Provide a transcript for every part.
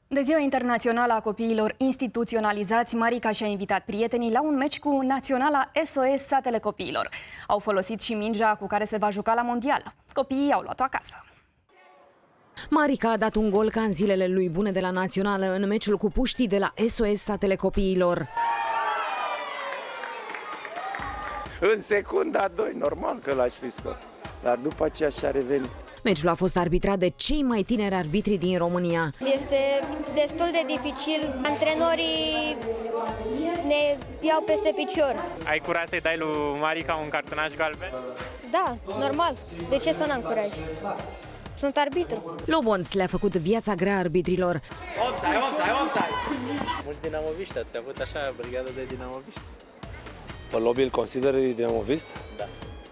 De Ziua Internațională a Copiilor Instituționalizați, Marica și-a invitat prietenii la un meci cu naționala SOS Satele Copiilor. Au folosit și mingea cu care se va juca la mondial. Copiii au luat-o acasă. Marica a dat un gol ca în zilele lui bune de la națională în meciul cu puștii de la SOS Satele Copiilor. În secunda 2, normal că l-aș fi scos, dar după aceea și-a revenit. Meciul a fost arbitrat de cei mai tineri arbitri din România. Este destul de dificil. Antrenorii ne iau peste picior. Ai curaj să-i dai lui Marica un cartonaș galben? Da, normal. De ce să n-am curaj? Sunt arbitru. Lobonț le-a făcut viața grea arbitrilor. Offside! Mulți dinamoviști ați avut așa brigadă de dinamoviști? Lobby îl consideră dinamovist? Da.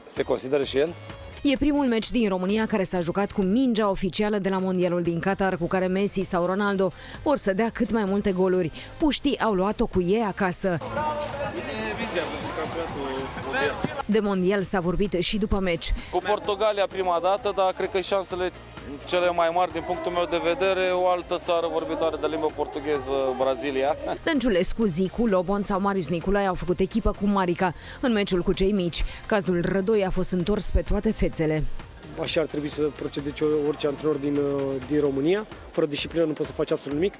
Se consideră și el? E primul meci din România care s-a jucat cu mingea oficială de la Mondialul din Qatar, cu care Messi sau Ronaldo vor să dea cât mai multe goluri. Puștii au luat-o cu ei acasă. De mondial s-a vorbit și după meci. Cu Portugalia prima dată, dar cred că șansele cele mai mari din punctul meu de vedere, o altă țară vorbitoare de limbă portugheză, Brazilia. Dănciulescu, Zicu, Lobon sau Marius Nicolae au făcut echipă cu Marica în meciul cu cei mici. Cazul Rădoi a fost întors pe toate fețele. Așa ar trebui să procedeze orice antrenor din România. Fără disciplină nu poți să faci absolut nimic.